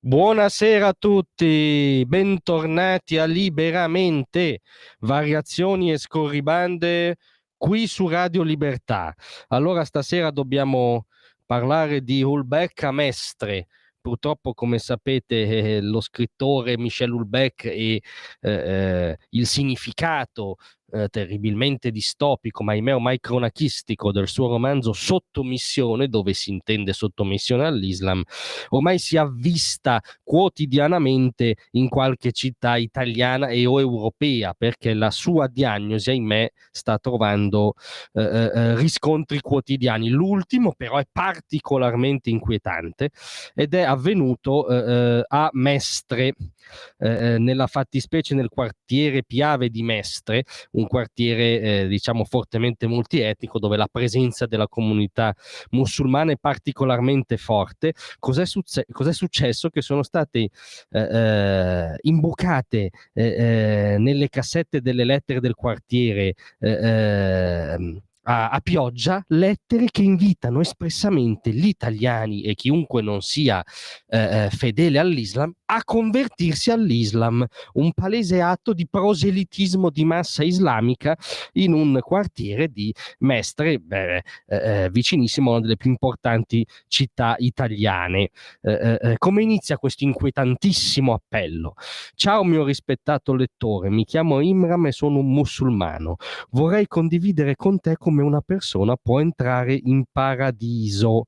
Buonasera a tutti, bentornati a Liberamente, variazioni e scorribande qui su Radio Libertà. Allora stasera dobbiamo parlare di Houellebecq a Mestre. Purtroppo, come sapete, lo scrittore Michel Houellebecq e il significato terribilmente distopico, ma ahimè ormai cronachistico del suo romanzo Sottomissione, dove si intende sottomissione all'Islam, ormai si avvista quotidianamente in qualche città italiana e o europea, perché la sua diagnosi, ahimè, sta trovando riscontri quotidiani. L'ultimo però è particolarmente inquietante ed è avvenuto a Mestre, nella fattispecie nel quartiere Piave di Mestre, un quartiere diciamo fortemente multietnico, dove la presenza della comunità musulmana è particolarmente forte. Cos'è successo? Che sono state imbucate nelle cassette delle lettere del quartiere a pioggia lettere che invitano espressamente gli italiani e chiunque non sia fedele all'Islam a convertirsi all'Islam, un palese atto di proselitismo di massa islamica in un quartiere di Mestre, vicinissimo a una delle più importanti città italiane. Come inizia questo inquietantissimo appello? Ciao mio rispettato lettore, mi chiamo Imram e sono un musulmano. Vorrei condividere con te come una persona può entrare in paradiso.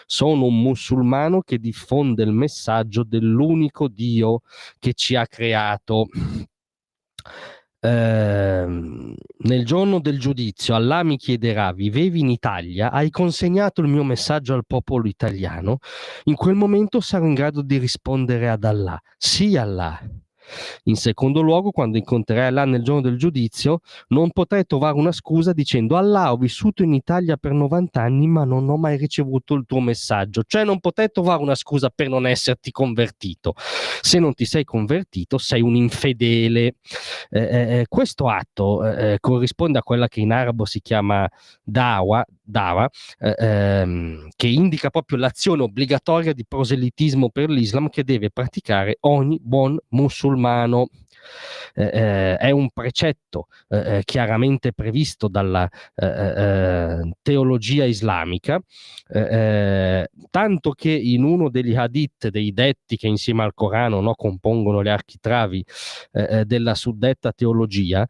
Sono un musulmano che diffonde il messaggio dell'unico Dio che ci ha creato. Nel giorno del giudizio Allah mi chiederà: vivevi in Italia? Hai consegnato il mio messaggio al popolo italiano? In quel momento sarò in grado di rispondere ad Allah: sì, Allah. In secondo luogo, quando incontrerai Allah nel giorno del giudizio, non potrai trovare una scusa dicendo: Allah, ho vissuto in Italia per 90 anni ma non ho mai ricevuto il tuo messaggio. Cioè non potrai trovare una scusa per non esserti convertito. Se non ti sei convertito sei un infedele. Questo atto corrisponde a quella che in arabo si chiama dawa, che indica proprio l'azione obbligatoria di proselitismo per l'Islam che deve praticare ogni buon musulmano. È un precetto chiaramente previsto dalla teologia islamica, tanto che in uno degli hadith, dei detti che insieme al Corano, no, compongono le architravi della suddetta teologia,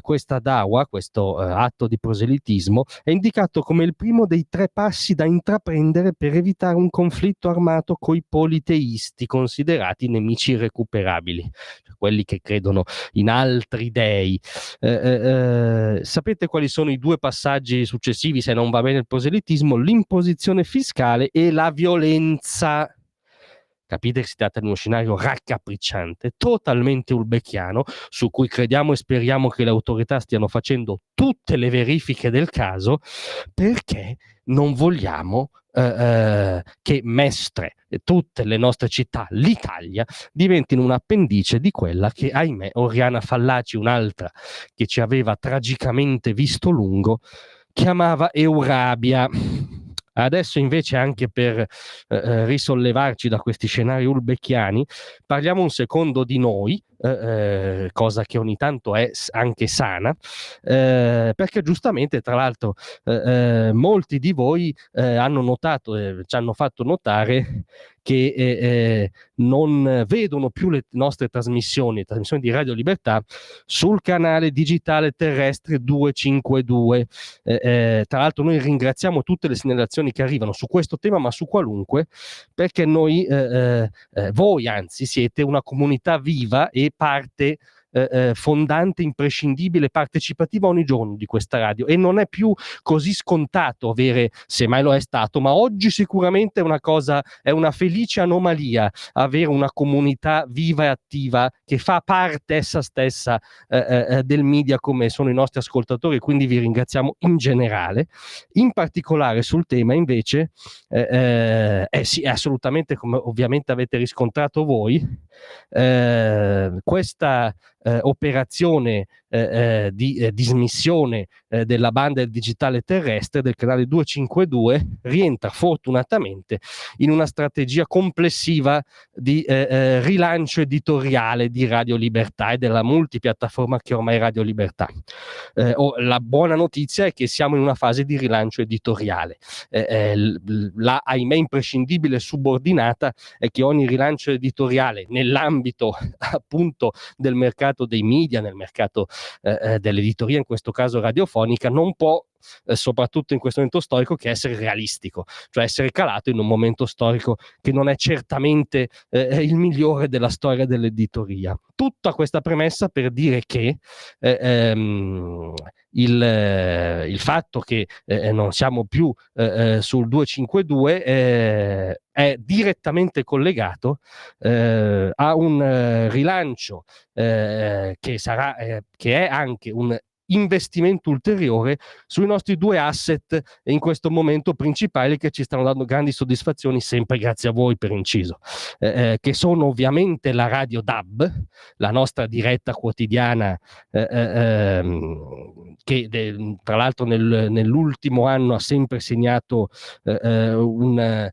questa dawa, questo atto di proselitismo, è indicato come il primo dei 3 passi da intraprendere per evitare un conflitto armato coi politeisti, considerati nemici irrecuperabili, cioè quelli che credono in altri dei. Sapete quali sono i 2 passaggi successivi se non va bene il proselitismo? L'imposizione fiscale e la violenza. Capite che si tratta di uno scenario raccapricciante, totalmente ulbecchiano, su cui crediamo e speriamo che le autorità stiano facendo tutte le verifiche del caso, perché non vogliamo che Mestre e tutte le nostre città, l'Italia, diventino un appendice di quella che, ahimè, Oriana Fallaci, un'altra che ci aveva tragicamente visto lungo, chiamava Eurabia. Adesso invece, anche per risollevarci da questi scenari ulbecchiani, parliamo un secondo di noi, cosa che ogni tanto è anche sana, perché giustamente, tra l'altro, molti di voi hanno notato, ci hanno fatto notare che non vedono più le nostre trasmissioni di Radio Libertà sul canale digitale terrestre 252. Tra l'altro noi ringraziamo tutte le segnalazioni che arrivano su questo tema, ma su qualunque, perché voi anzi siete una comunità viva e parte fondante, imprescindibile, partecipativa ogni giorno di questa radio, e non è più così scontato avere, semmai lo è stato, ma oggi sicuramente è una felice anomalia avere una comunità viva e attiva che fa parte essa stessa del media, come sono i nostri ascoltatori. Quindi vi ringraziamo in generale. In particolare sul tema invece sì, assolutamente, come ovviamente avete riscontrato voi, questa operazione di dismissione della banda digitale terrestre del canale 252 rientra fortunatamente in una strategia complessiva di rilancio editoriale di Radio Libertà e della multipiattaforma che ormai è Radio Libertà. La buona notizia è che siamo in una fase di rilancio editoriale. La, ahimè, imprescindibile subordinata è che ogni rilancio editoriale nell'ambito appunto del mercato dei media, nel mercato dell'editoria, in questo caso radiofonica, non può soprattutto in questo momento storico, che essere realistico, cioè essere calato in un momento storico che non è certamente il migliore della storia dell'editoria. Tutta questa premessa per dire che il fatto che non siamo più sul 252 è direttamente collegato a un rilancio che è anche un investimento ulteriore sui nostri due asset in questo momento principali, che ci stanno dando grandi soddisfazioni, sempre grazie a voi per inciso, che sono ovviamente la Radio DAB, la nostra diretta quotidiana che tra l'altro nell'ultimo anno ha sempre segnato un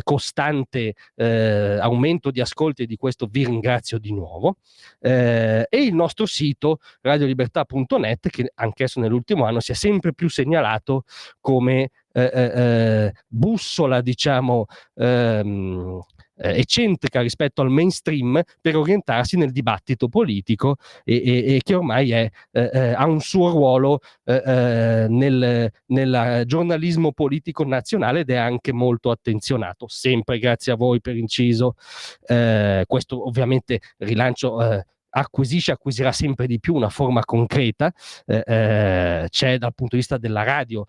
costante aumento di ascolti, e di questo vi ringrazio di nuovo, e il nostro sito radiolibertà.net, che anch'esso nell'ultimo anno si è sempre più segnalato come bussola, diciamo, eccentrica rispetto al mainstream per orientarsi nel dibattito politico, e che ormai ha un suo ruolo nel giornalismo politico nazionale, ed è anche molto attenzionato, sempre grazie a voi per inciso. Questo ovviamente rilancio acquisirà sempre di più una forma concreta. C'è dal punto di vista della radio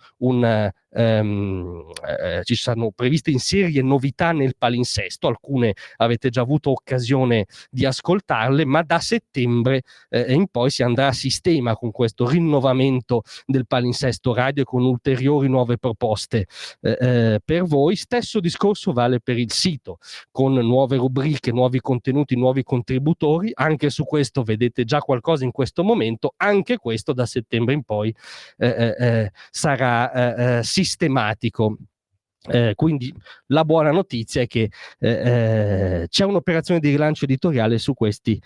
ci sono previste in serie novità nel palinsesto, alcune avete già avuto occasione di ascoltarle, ma da settembre in poi si andrà a sistema con questo rinnovamento del palinsesto radio e con ulteriori nuove proposte per voi. Stesso discorso vale per il sito, con nuove rubriche, nuovi contenuti, nuovi contributori. Anche su questo vedete già qualcosa in questo momento, anche questo da settembre in poi sarà sistematico. Quindi la buona notizia è che c'è un'operazione di rilancio editoriale su questi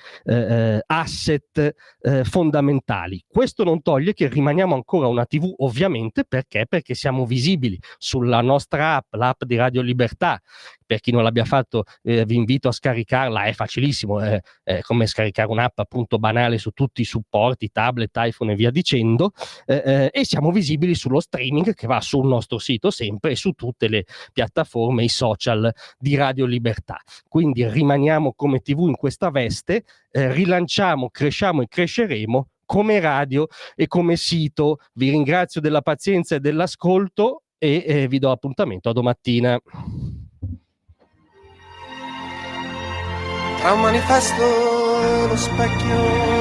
asset fondamentali. Questo non toglie che rimaniamo ancora una TV, ovviamente, perché siamo visibili sulla nostra app, l'app di Radio Libertà. Per chi non l'abbia fatto, vi invito a scaricarla, è facilissimo, è come scaricare un'app appunto banale su tutti i supporti, tablet, iPhone e via dicendo, e siamo visibili sullo streaming che va sul nostro sito sempre, e su tutte le piattaforme, i social di Radio Libertà. Quindi rimaniamo come TV in questa veste, rilanciamo, cresciamo e cresceremo come radio e come sito. Vi ringrazio della pazienza e dell'ascolto, e vi do appuntamento a domattina. Tra un manifesto e lo specchio